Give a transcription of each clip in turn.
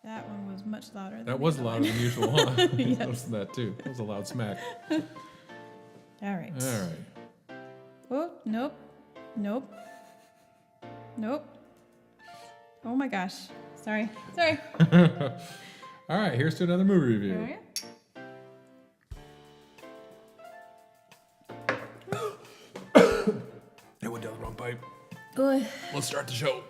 That one was much louder. Than That was louder than usual, huh? Yes. Noticed that too. That was a loud smack. All right. All right. Oh, nope. Nope. Nope. Oh my gosh. Sorry. Sorry. All right, here's to another movie review. All right. That went down the wrong pipe. Good. Let's start the show.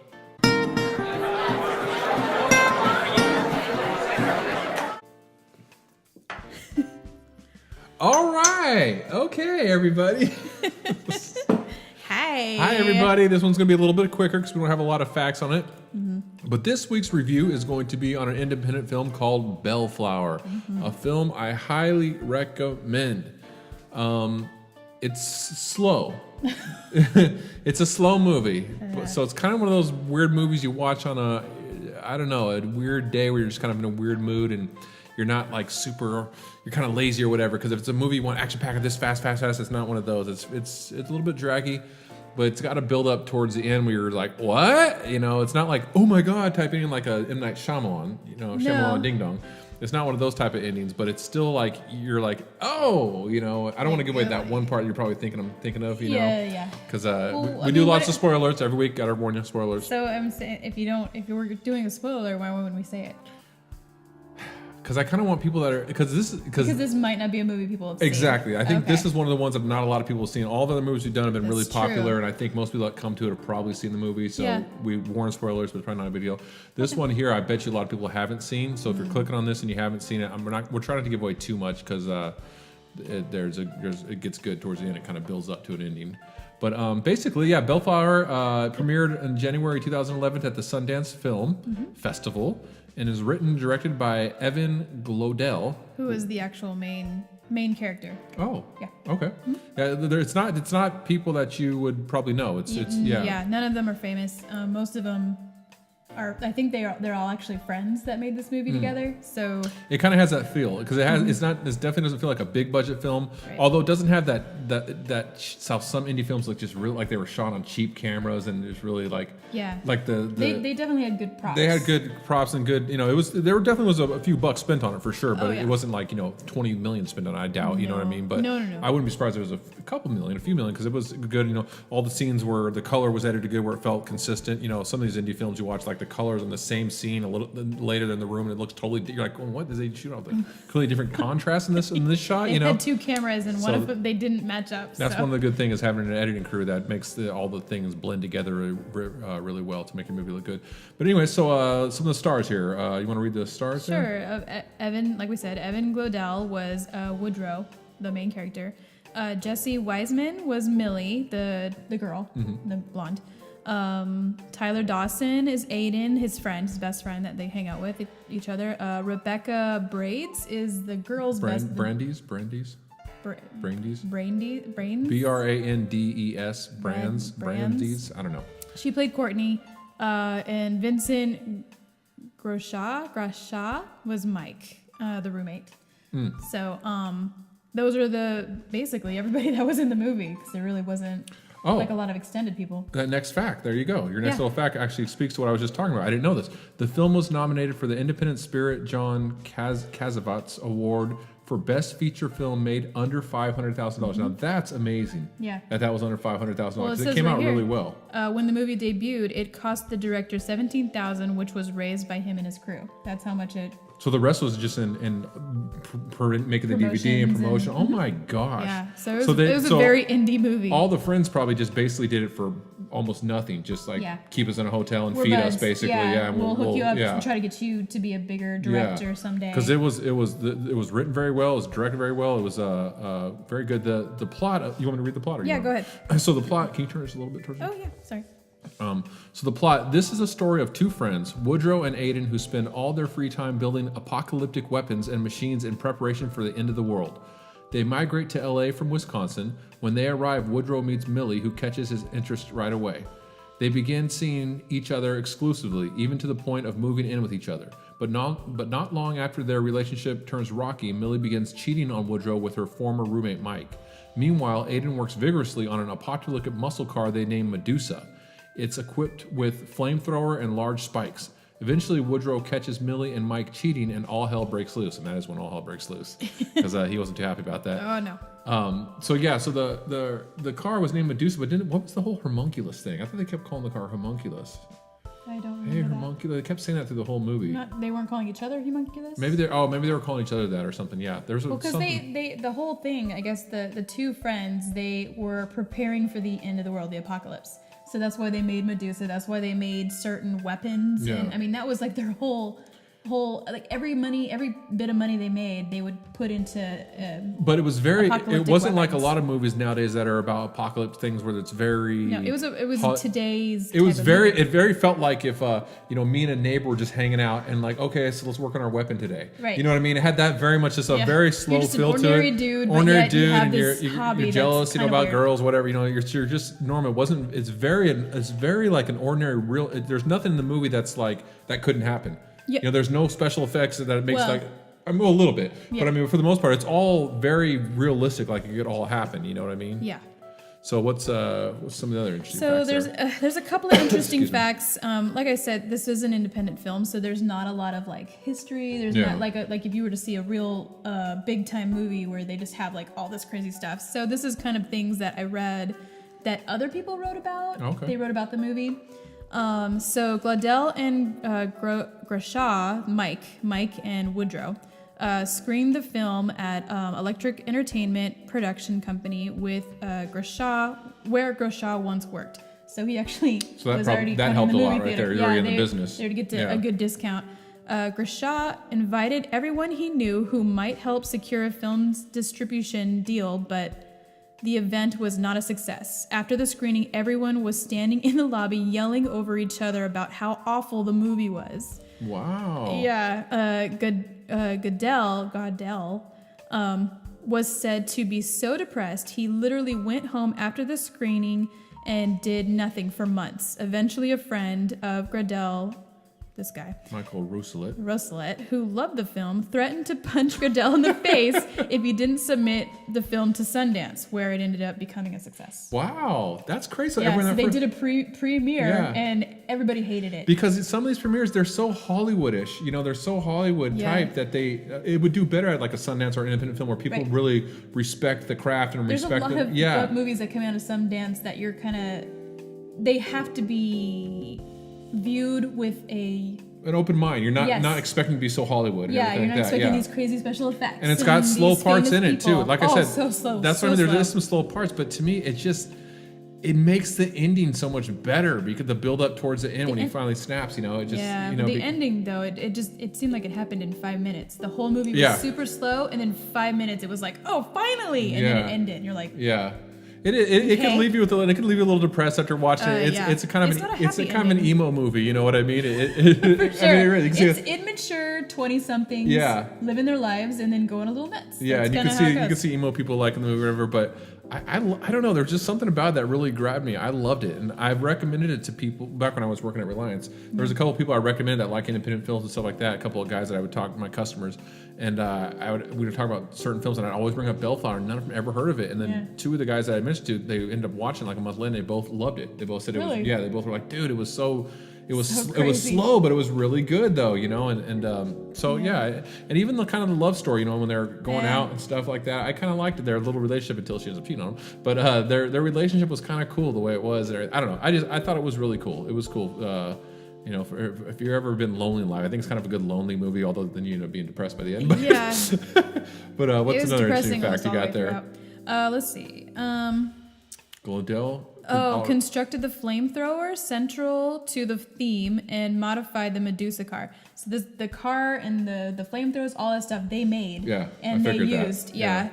All right. Okay, everybody. Hi. Hi, everybody. This one's going to be a little bit quicker because we don't have a lot of facts on it. But this week's review is going to be on an independent film called Bellflower, a film I highly recommend. It's slow. It's a slow movie. So it's kind of one of those weird movies you watch on a weird day where you're just kind of in a weird mood and you're not like super, you're kind of lazy or whatever. Because if it's a movie you want action packed this fast, it's not one of those. It's a little bit draggy, but it's got to build up towards the end where you're like, what? You know, it's not like, oh my God, typing in like a M. Night Shyamalan, Shyamalan Ding Dong. It's not one of those type of endings, but it's still like, you're like, oh, I don't want to give away that one part you're probably thinking of, you know? Yeah. Because we do lots of spoilers every week. Gotta warn you, spoilers. So I'm saying, if you were doing a spoiler, why wouldn't we say it? Because I kind of want people that are because this might not be a movie people have seen. Exactly. I think this is one of the ones that not a lot of people have seen. All the other movies we've done have been really popular, and I think most people that come to it have probably seen the movie. So we warn spoilers, but it's probably not a big deal. This one here, I bet you a lot of people haven't seen. So if you're clicking on this and you haven't seen it, we're trying not to give away too much because it gets good towards the end. It kind of builds up to an ending. But basically, yeah, Bellflower premiered in January 2011 at the Sundance Film Festival and is written and directed by Evan Glodell, who is the actual main character. Oh, yeah. Okay. Yeah, it's not people that you would probably know. It's yeah. None of them are famous. Most of them are. I think they're all actually friends that made this movie together. So it kind of has that feel because it has. It definitely doesn't feel like a big budget film. Right. Although it doesn't have that some indie films look just real like they were shot on cheap cameras and it's really like like they definitely had good props. They had good props and good there definitely was a few bucks spent on it for sure, but it wasn't like 20 million spent on it. I doubt you know what I mean. But no. I wouldn't be surprised if it was a couple million, a few million because it was good. All the scenes where the color was edited good, where it felt consistent. Some of these indie films you watch like the colors on the same scene a little later in the room and it looks totally. You're like, well, what did they shoot off? The completely different contrast in this shot. They had two cameras and one of them they didn't match up. That's one of the good things is having an editing crew that makes all the things blend together really well to make your movie look good. But anyway, so some of the stars here. You want to read the stars? Sure. Evan, like we said, Evan Glodell was Woodrow, the main character. Jesse Wiseman was Millie, the girl, the blonde. Tyler Dawson is Aiden, his best friend that they hang out with each other. Rebecca Braids is the girl's best. Brandies. Brandies. Brandes. Brandies. I don't know. She played Courtney, and Vincent Grasha was Mike, the roommate. So, those are basically everybody that was in the movie because there really wasn't like a lot of extended people. That next fact, there you go. Your next little fact actually speaks to what I was just talking about. I didn't know this. The film was nominated for the Independent Spirit John Cassavetes Award for Best Feature Film made under $500,000. Now that's amazing. Yeah. That was under $500,000. Well, it came out really well. When the movie debuted, it cost the director $17,000, which was raised by him and his crew. That's how much it. So the rest was just in making the DVD and promotion. Oh my gosh! Yeah, so it was a very indie movie. All the friends probably just basically did it for almost nothing, just like keep us in a hotel and feed us, basically. Yeah, and we'll hook you up and try to get you to be a bigger director someday. Because it was written very well, it was directed very well, it was very good. The plot. You want me to read the plot? Go ahead. So the plot. Can you turn this a little bit towards me? Oh yeah, sorry. So the plot, this is a story of two friends, Woodrow and Aiden, who spend all their free time building apocalyptic weapons and machines in preparation for the end of the world. They migrate to LA from Wisconsin. When they arrive, Woodrow meets Millie, who catches his interest right away. They begin seeing each other exclusively, even to the point of moving in with each other. But not long after their relationship turns rocky, Millie begins cheating on Woodrow with her former roommate Mike. Meanwhile, Aiden works vigorously on an apocalyptic muscle car they name Medusa. It's equipped with flamethrower and large spikes. Eventually, Woodrow catches Millie and Mike cheating, and all hell breaks loose. And that is when all hell breaks loose, because he wasn't too happy about that. Oh no. So the car was named Medusa, but what was the whole homunculus thing? I thought they kept calling the car homunculus. I don't Hey, remember homunculus. They kept saying that through the whole movie. They weren't calling each other homunculus? Maybe they were calling each other that or something. Yeah, there was because something. the whole thing, I guess the two friends, they were preparing for the end of the world, the apocalypse. So that's why they made Medusa. That's why they made certain weapons. Yeah. And I mean, that was like their whole like every bit of money they made, they would put into. But it was it wasn't like a weapons. lot of movies nowadays that are about apocalypse things where it's very. No, it was today's. It was very felt like if me and a neighbor were just hanging out and like, okay, so let's work on our weapon today. Right. You know what I mean? It had that very much just a very slow you're just feel an to ordinary it. Dude, ordinary but dude, you have and this you're hobby jealous, that's about weird. girls, whatever. You're just normal. It wasn't. It's very like an ordinary real. There's nothing in the movie that's like that couldn't happen. Yeah. There's no special effects that it makes a little bit, but I mean, for the most part, it's all very realistic. Like it could all happen. You know what I mean? Yeah. So what's some of the other interesting So facts there's a couple of interesting facts. Like I said, this is an independent film, so there's not a lot of like history. There's not like if you were to see a real big time movie where they just have like all this crazy stuff. So this is kind of things that I read that other people wrote about. Okay. They wrote about the movie. So Gladell and Grashaw, Mike and Woodrow, screened the film at Electric Entertainment Production Company with Grashaw, where Grashaw once worked. So he actually was already that kind of helped in the a lot movie right theater. there. You're already in the business. They were to get a good discount. Grashaw invited everyone he knew who might help secure a film's distribution deal, but the event was not a success. After the screening, everyone was standing in the lobby yelling over each other about how awful the movie was. Wow. Yeah. Godell was said to be so depressed, he literally went home after the screening and did nothing for months. Eventually, a friend of Gradell, this guy, Michael Rousselet, who loved the film, threatened to punch Gradell in the face if he didn't submit the film to Sundance, where it ended up becoming a success. Wow, that's crazy. Yeah, so they did a premiere and everybody hated it. Because some of these premieres, they're so Hollywoodish. They're so Hollywood type that it would do better at like a Sundance or an independent film where people really respect the craft and respect There's a lot of movies that come out of Sundance that they have to be viewed with an open mind. You're not expecting to be so Hollywood. And you're everything not like that. expecting these crazy special effects. And it's got slow parts in it too. Like I said, so slow. That's what I mean. There's some slow parts, but to me, it makes the ending so much better because the build up towards the end when he finally snaps. The ending though, it seemed like it happened in 5 minutes. The whole movie was super slow, and then 5 minutes it was like, oh, finally, and then it ended. And you're like, It can leave you it can leave you a little depressed after watching it. It's a kind of an emo movie. You know what I mean? For sure. It's immature 20-somethings living their lives and then going a little nuts. Yeah, and you can see emo people liking the movie, or whatever. But I don't know. There's just something about it that really grabbed me. I loved it, and I've recommended it to people back when I was working at Reliance. There was a couple of people I recommended that like independent films and stuff like that. A couple of guys that I would talk to my customers, and we would talk about certain films, and I'd always bring up Bellflower, and none of them ever heard of it. And then two of the guys that I mentioned to, they ended up watching like a month later, and they both loved it. They both said it was they both were like, dude, it was slow, but it was really good though, and even the kind of the love story, when they're going out and stuff like that, I kind of liked it. Their little relationship until she ends up cheating on him, but their relationship was kind of cool the way it was. I don't know. I thought it was really cool. It was cool. If you've ever been lonely in life, I think it's kind of a good lonely movie. Although then you end up being depressed by the end. But, yeah. But what's another interesting fact you got there? Let's see. Gladell. Constructed the flamethrower central to the theme and modified the Medusa car. So the car and the flamethrowers, all that stuff they made. Yeah, and I they used. That.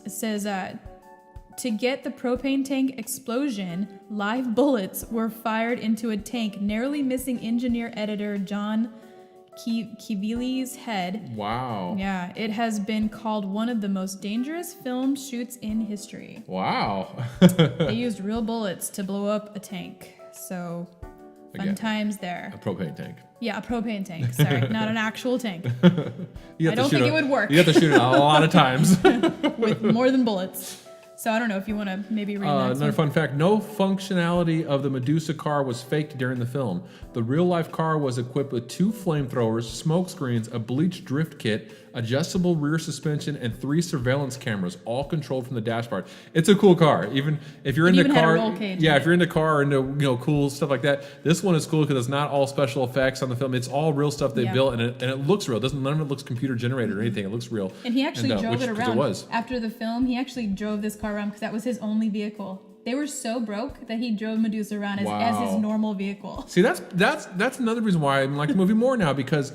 It says to get the propane tank explosion, live bullets were fired into a tank, narrowly missing engineer editor John Kivili's head. Wow. Yeah, it has been called one of the most dangerous film shoots in history. Wow. They used real bullets to blow up a tank. So, fun times there. A propane tank. Yeah, a propane tank. Sorry, not an actual tank. I don't think it would work. You have to shoot it a lot of times. With more than bullets. So I don't know if you want to maybe read that. Another fun fact, no functionality of the Medusa car was faked during the film. The real-life car was equipped with 2 flamethrowers, smoke screens, a bleach drift kit, adjustable rear suspension, and 3 surveillance cameras, all controlled from the dashboard. It's a cool car. Even if you're into car, if you're into car or into cool stuff like that, this one is cool because it's not all special effects on the film. It's all real stuff they built, and it looks real. None of it looks computer generated or anything. It looks real. And he actually drove it around. It was. After the film, he actually drove this car around because that was his only vehicle. They were so broke that he drove Medusa around as his normal vehicle. See, that's another reason why I like the movie more now, because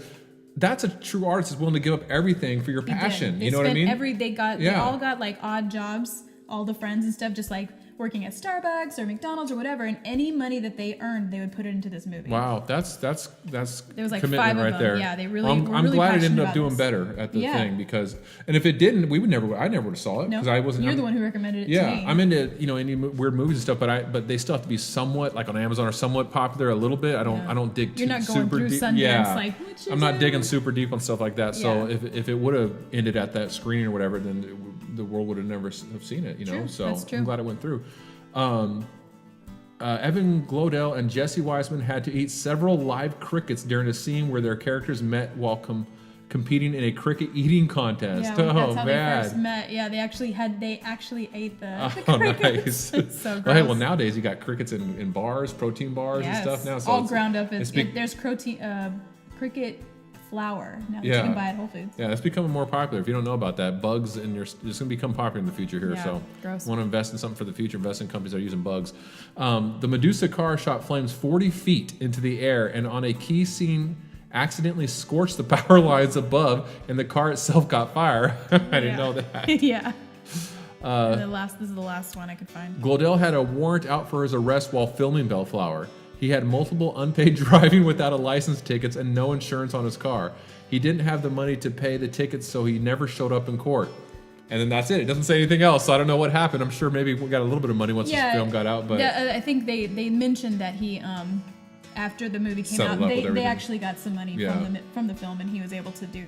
that's a true artist is willing to give up everything for your passion. You know what I mean? They all got like odd jobs, all the friends and stuff, just like working at Starbucks or McDonald's or whatever, and any money that they earned, they would put it into this movie. Wow, that's there was like commitment 5 of right them. there. Yeah, they really. I'm glad it ended up doing better at the thing, because, and if it didn't, I never would have saw it because I wasn't. You're the one who recommended it. Yeah, to me. I'm into any weird movies and stuff, but they still have to be somewhat like on Amazon or somewhat popular a little bit. I don't dig too You're not going super through deep. Sundance like. I'm not digging super deep on stuff like that. So if it would have ended at that screening or whatever, then the world would have never have seen it. True. So That's true. I'm glad it went through. Evan Glodell and Jesse Wiseman had to eat several live crickets during a scene where their characters met while competing in a cricket eating contest. Yeah, that's how they first met. Yeah, they actually ate the crickets. Nice. It's so gross. Well, nowadays you got crickets in bars, protein bars and stuff now. So all ground up. There's cricket flour now that you can buy at Whole Foods. Yeah, that's becoming more popular. If you don't know about that, bugs it's going to become popular in the future here. So gross. Want to invest in something for the future, invest in companies that are using bugs. The Medusa car shot flames 40 feet into the air, and on a key scene accidentally scorched the power lines above, and the car itself got fire. I didn't know that. Yeah. And this is the last one I could find. Glodell had a warrant out for his arrest while filming Bellflower. He had multiple unpaid driving without a license tickets and no insurance on his car. He didn't have the money to pay the tickets, so he never showed up in court. And then that's it. It doesn't say anything else, so I don't know what happened. I'm sure maybe we got a little bit of money once this film got out. But I think they mentioned that he, after the movie came out, they actually got some money from the film, and he was able to do,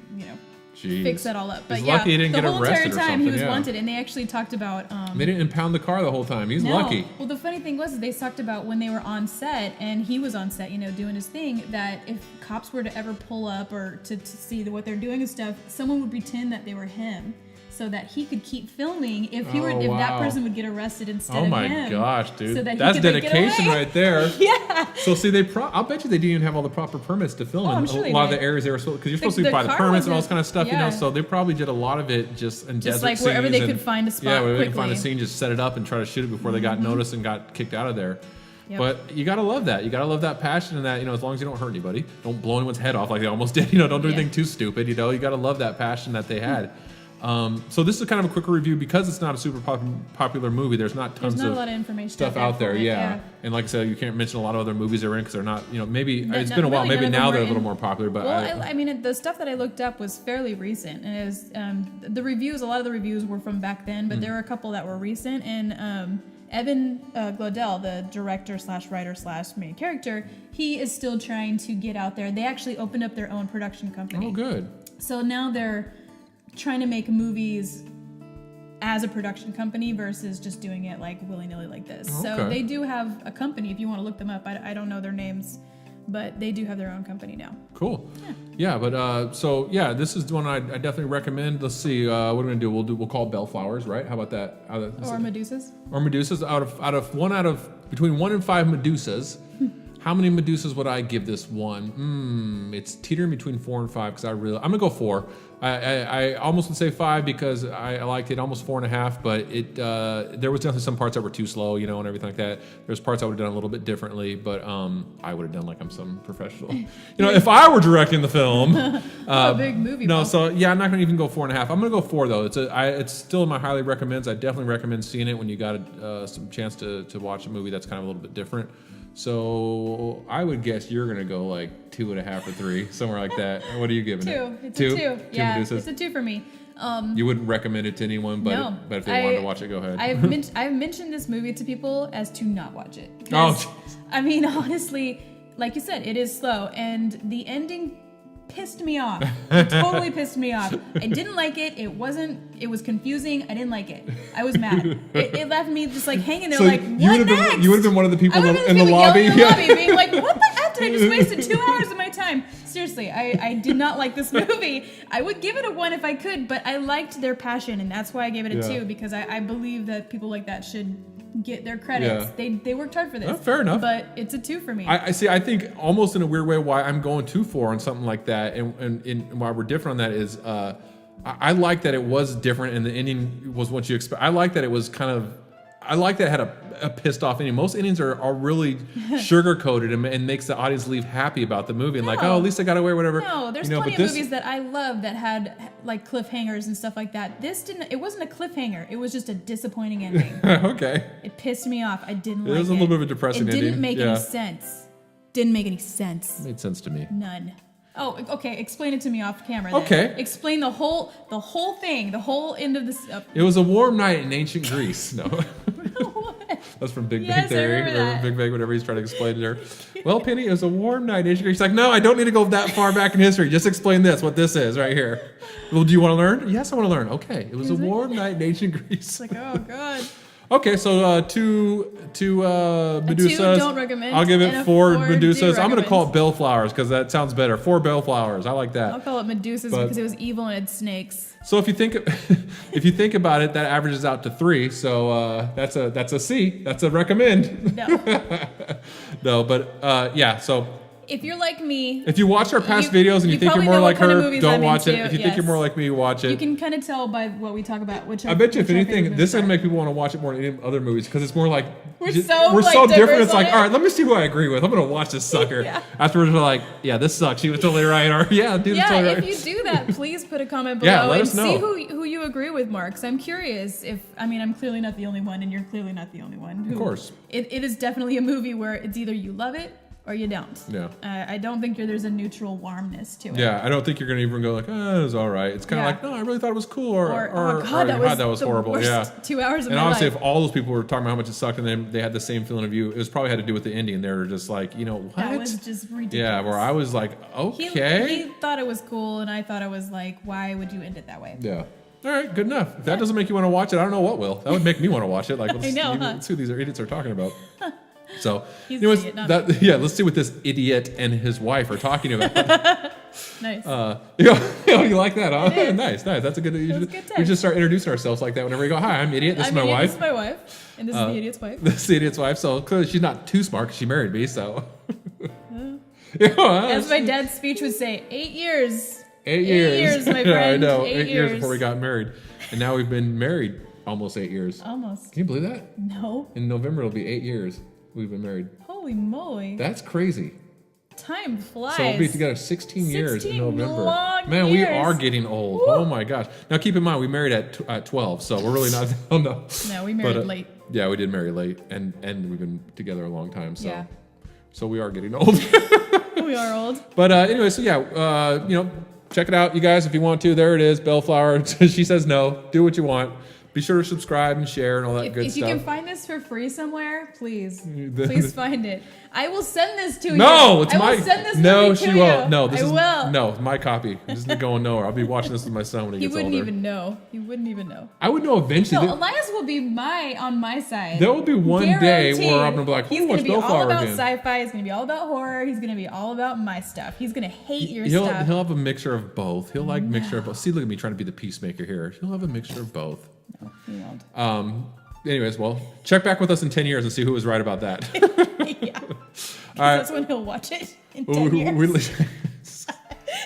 fix that all up. But he's lucky he didn't get arrested or something. The whole entire time he was wanted, and they actually talked about. They didn't impound the car the whole time. He's lucky. Well, the funny thing was, they talked about when they were on set, and he was on set, doing his thing, that if cops were to ever pull up or to see what they're doing and stuff, someone would pretend that they were him, so that he could keep filming if that person would get arrested instead of him. Oh my gosh, dude. So that's dedication right there. Yeah. So see, I'll bet you they didn't even have all the proper permits to film in a lot of the areas they were supposed, because you're supposed to buy the permits and all this kind of stuff, so they probably did a lot of it just in desert like wherever they could find a spot. Yeah, wherever they could find a scene, just set it up and try to shoot it before they got noticed and got kicked out of there. Yep. But you gotta love that. You gotta love that passion and that, as long as you don't hurt anybody, don't blow anyone's head off like they almost did. Don't do anything too stupid. You gotta love that passion that they had. So this is kind of a quicker review because it's not a super popular movie. There's not tons of a lot of information stuff out there. Yeah. And like I said, you can't mention a lot of other movies they're in because they're not. Maybe it's been a while. Maybe now they're a little more popular. But I mean, the stuff that I looked up was fairly recent, and it was the reviews. A lot of the reviews were from back then, but there were a couple that were recent. And Evan Glodell, the director / writer / main character, he is still trying to get out there. They actually opened up their own production company. Oh, good. So now they're trying to make movies as a production company versus just doing it like willy-nilly like this. Okay. So they do have a company. If you want to look them up, I don't know their names, but they do have their own company now. Cool. Yeah, but this is the one I definitely recommend. Let's see, what are we gonna do? We'll call Bellflowers, right? How about that? Or Medusas. Or Medusas. Between 1 and 5 Medusas. How many Medusas would I give this one? It's teetering between 4 and 5 because I'm gonna go 4. I almost would say 5 because I liked it, almost 4.5, but there was definitely some parts that were too slow, and everything like that. There's parts I would have done a little bit differently, but I would have done like I'm some professional. If I were directing the film. A big movie. No, so yeah, I'm not gonna even go 4.5. I'm gonna go 4 though. It's still in my highly recommends. I definitely recommend seeing it when you got some chance to watch a movie that's kind of a little bit different. So I would guess you're gonna go like 2.5 or 3, somewhere like that. What are you giving it? 2. It's a 2. Yeah, Medusas? It's a 2 for me. You wouldn't recommend it to anyone, but if they wanted to watch it, go ahead. I've mentioned this movie to people as to not watch it. Oh, I mean, honestly, like you said, it is slow, and the ending pissed me off. It totally pissed me off. I didn't like it. It was confusing. I didn't like it. I was mad. It left me just like hanging there, So like, you what would have next? been, you would have been one of the people in the people lobby. yelling in the lobby, being like, what the F did I just wasted 2 hours of my time? Seriously, I did not like this movie. I would give it a 1 if I could, but I liked their passion, and that's why I gave it a 2, because I believe that people like that should get their credits. They worked hard for this. Fair enough. But it's a 2 for me. I see. I think almost in a weird way why I'm going 2-4 on something like that, and why we're different on that is I like that it was different, and the ending was what you expect. I like that it was kind of. I like that it had a pissed off ending. Most endings are really sugar coated and makes the audience leave happy about the movie and like, oh, at least I got away, whatever. No, there's plenty of movies that I love that had like cliffhangers and stuff like that. This didn't. It wasn't a cliffhanger. It was just a disappointing ending. Okay. It pissed me off. I didn't like it. It was a little bit of a depressing ending. It didn't make any sense. Didn't make any sense. It made sense to me. None. Oh, okay. Explain it to me off camera. Then. Okay. Explain the whole thing, the whole end of this. It was a warm night in ancient Greece. No. That's from Big Bang Theory. Or Big Bang, whatever he's trying to explain to her. Well, Penny, it was a warm night in ancient Greece. She's like, no, I don't need to go that far back in history. Just explain this, what this is right here. Well, do you want to learn? Yes, I want to learn. Okay. It was a warm night in ancient Greece. It's like, oh, God. Okay, so two Medusas. 2 don't recommend. I'll give it 4 Medusas. I'm going to call it recommend. Bellflowers because that sounds better. 4 Bellflowers. I like that. I'll call it Medusas because it was evil and it had snakes. So if you think about it, that averages out to 3. So that's a C. That's a recommend. No. No, but yeah. So if you're like me, if you watch our past videos and you think you're more like her, don't watch it. If you think you're more like me, watch it. You can kind of tell by what we talk about. I bet you, if anything, this is gonna make people want to watch it more than any other movies because it's more like we're so like different. It's like, all right, let me see who I agree with. I'm gonna watch this sucker. Yeah. Afterwards, we're like, yeah, this sucks. She was totally right. Or yeah, dude, yeah. totally right. If you do that, please put a comment below Yeah, let and us know. see who you agree with, Mark. 'Cause I'm curious. I'm clearly not the only one, and you're clearly not the only one. Of course. It is definitely a movie where it's either you love it or you don't. Yeah. I don't think there's a neutral warmness to it. Yeah, I don't think you're gonna even go like, oh, it was all right. It's kind of like, no, I really thought it was cool, or oh God, that was horrible. Worst yeah, 2 hours of and my honestly, life. if all those people were talking about how much it sucked, and then they had the same feeling of you, it was probably had to do with the ending. They were just like, you know what? That was just ridiculous. Yeah, where I was like, okay. He thought it was cool, and I thought it was like, why would you end it that way? Yeah. All right, good enough. If that doesn't make you want to watch it, I don't know what will. That would make me want to watch it. Like, let's, I know, let's see what these idiots are talking about. So, He's anyways, an idiot, yeah, let's see what this idiot and his wife are talking about. Nice. You like that, huh? I did. Nice. That's a good. It was a good We time. just start introducing ourselves like that whenever we go. Hi, I'm idiot. This is my wife. This is my wife, and this is the idiot's wife. This is the idiot's wife. So clearly she's not too smart because she married me. So. As my dad's speech would say, 8 years. 8 years. 8 years, my friend. Yeah, I know. 8 years before we got married, and now we've been married almost 8 years. Almost. Can you believe that? No. In November it'll be 8 years we've been married. Holy moly. That's crazy. Time flies. So we'll be together 16 years in November. Long Man, years. we are getting old. Woo. Oh my gosh. Now keep in mind, we married at 12, so we're really not. Oh no. No, we married late. Yeah, we did marry late, and we've been together a long time. So, Yeah. so we are getting old. We are old. But anyway, so yeah, check it out, you guys, if you want to. There it is, Bellflower. She says no. Do what you want. Be sure to subscribe and share and all that good If stuff. you can find this for free somewhere, please find it. I will send this to you. No, it's I my. will send this No, movie she to won't. you. No, this I is will. no my copy. This isn't going nowhere. I'll be watching this with my son when he He gets wouldn't older. even know. He wouldn't even know. I would know eventually. No, Elias will be on my side. There will be one day Guaranteed. where I'm gonna be like, he's "Oh, gonna watch be all Bellflower about again." sci-fi. He's gonna be all about horror. He's gonna be all about my stuff. He's gonna hate your He'll stuff. have a mixture of both. He'll like mixture of both. See, look at me trying to be the peacemaker here. He'll have a mixture of both. No, he won't. Anyways, well, check back with us in 10 years and see who was right about that. Yeah. All right. That's when he'll watch it in 10 years.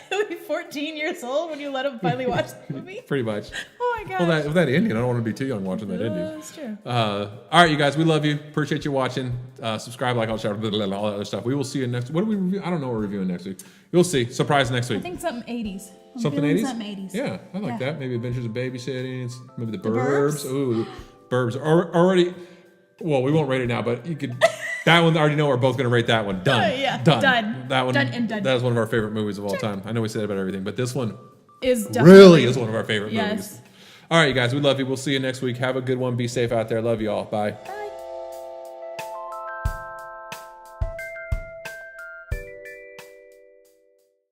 He'll be 14 years old when you let him finally watch the movie. Pretty much. Oh my gosh. Well, with that ending, I don't want to be too young watching that ending. That's true. All right, you guys, we love you. Appreciate you watching. Subscribe, like, all that other stuff. We will see you next. What do we review? I don't know what we're reviewing next week. You'll see. Surprise next week. I think something 80s. Something 80s? Something 80s. Yeah, I like Yeah. that. Maybe Adventures of Babysitting. Maybe the Burbs? Burbs. Ooh, Burbs. Already. Well, we won't rate it now, but you could. That one, I already know we're both going to rate that one. Done. Yeah, Done. done. That one. Done and done. That is one of our favorite movies of all time. I know we said about everything, but this one Is definitely. really is one of our favorite Yes. movies. All right, you guys, we love you. We'll see you next week. Have a good one. Be safe out there. Love you all. Bye. Bye.